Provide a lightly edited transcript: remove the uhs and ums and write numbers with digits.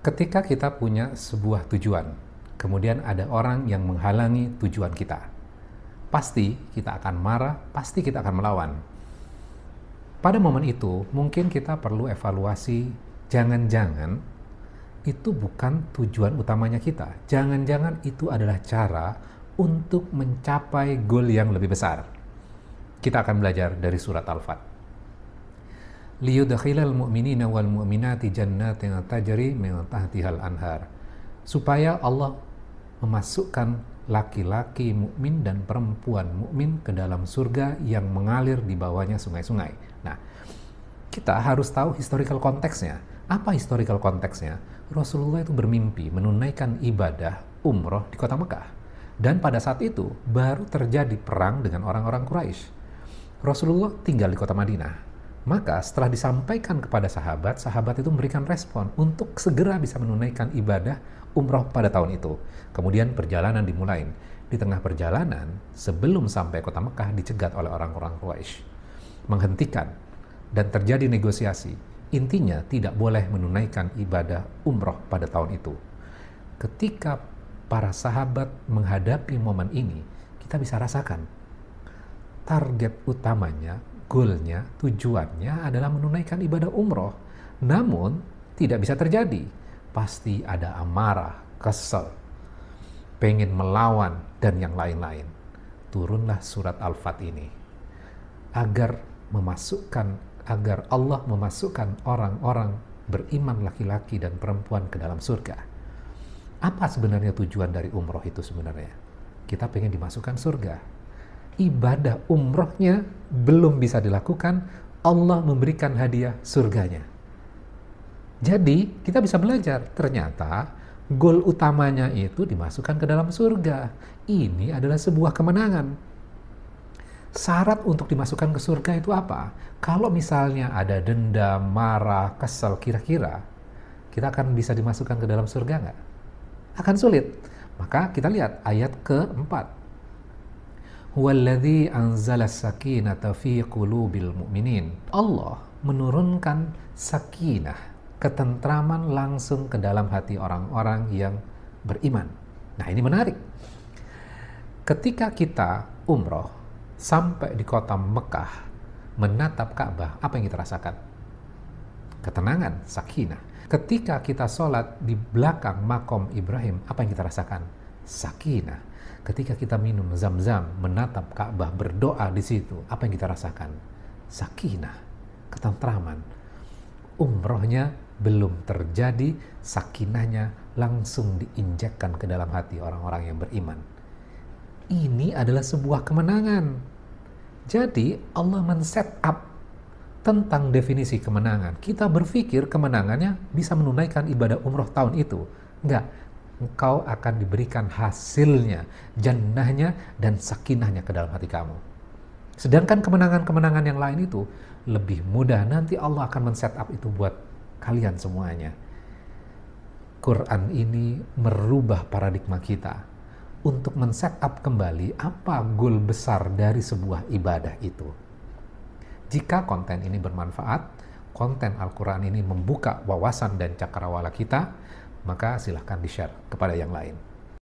Ketika kita punya sebuah tujuan, kemudian ada orang yang menghalangi tujuan kita, pasti kita akan marah, pasti kita akan melawan. Pada momen itu, mungkin kita perlu evaluasi, jangan-jangan itu bukan tujuan utamanya kita. Jangan-jangan itu adalah cara untuk mencapai goal yang lebih besar. Kita akan belajar dari surat Al-Fat. Liyudkhilal mu'minina wal mu'minati jannatin tajri min tahtihal anhar. Supaya Allah memasukkan laki-laki mukmin dan perempuan mukmin ke dalam surga yang mengalir di bawahnya sungai-sungai. Nah, kita harus tahu historical konteksnya. Apa historical konteksnya? Rasulullah itu bermimpi menunaikan ibadah umroh di kota Mekah. Dan pada saat itu baru terjadi perang dengan orang-orang Quraisy. Rasulullah tinggal di kota Madinah. Maka setelah disampaikan kepada sahabat, sahabat itu memberikan respon untuk segera bisa menunaikan ibadah umroh pada tahun itu. Kemudian perjalanan dimulai. Di tengah perjalanan, sebelum sampai kota Mekah dicegat oleh orang-orang Quraisy, menghentikan dan terjadi negosiasi. Intinya tidak boleh menunaikan ibadah umroh pada tahun itu. Ketika para sahabat menghadapi momen ini, kita bisa rasakan target utamanya, goalnya, tujuannya adalah menunaikan ibadah umroh. Namun tidak bisa terjadi. Pasti ada amarah, kesel, pengen melawan, dan yang lain-lain. Turunlah surat Al-Fat ini agar Allah memasukkan orang-orang beriman laki-laki dan perempuan ke dalam surga. Apa sebenarnya tujuan dari umroh itu sebenarnya? Kita pengen dimasukkan surga. Ibadah umrohnya belum bisa dilakukan, Allah memberikan hadiah surganya. Jadi kita bisa belajar, ternyata goal utamanya itu dimasukkan ke dalam surga. Ini adalah sebuah kemenangan. Syarat untuk dimasukkan ke surga itu apa? Kalau misalnya ada dendam, marah, kesel, kira-kira kita akan bisa dimasukkan ke dalam surga nggak? Akan sulit. Maka kita lihat ayat keempat. Huwallazi anzala sakinata fi qulubil mu'minin. Allah menurunkan sakinah, ketentraman langsung ke dalam hati orang-orang yang beriman. Nah, ini menarik. Ketika kita umroh sampai di kota Mekah, menatap Ka'bah, apa yang kita rasakan? Ketenangan, sakinah. Ketika kita sholat di belakang makom Ibrahim, apa yang kita rasakan? Sakinah. Ketika kita minum zam-zam, menatap Ka'bah, berdoa di situ, apa yang kita rasakan? Sakinah, ketentraman. Umrohnya belum terjadi, sakinahnya langsung diinjekkan ke dalam hati orang-orang yang beriman. Ini adalah sebuah kemenangan. Jadi Allah men-set up tentang definisi kemenangan. Kita berpikir kemenangannya bisa menunaikan ibadah umroh tahun itu. Enggak. Engkau akan diberikan hasilnya, jannahnya, dan sakinahnya ke dalam hati kamu. Sedangkan kemenangan-kemenangan yang lain itu lebih mudah. Nanti Allah akan men-set up itu buat kalian semuanya. Quran ini merubah paradigma kita untuk men-set up kembali apa goal besar dari sebuah ibadah itu. Jika konten ini bermanfaat, konten Al-Quran ini membuka wawasan dan cakrawala kita, maka silahkan di-share kepada yang lain.